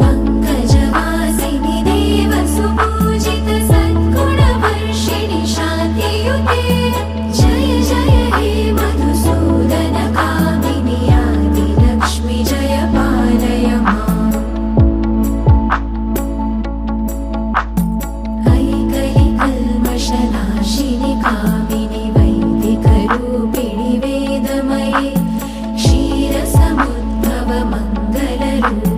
पङ्कजवासिनि देवसुपूजित सद्गुणवर्षिणि शान्तियुते जय जय हे मधुसूदन कामिनि आदिलक्ष्मि जय पालय माम् ऐकलिकल्मषनाशिनि कामिनि वैदिकरूपिणि वेदमये क्षीरसमुद्भव मङ्गलरूपिणि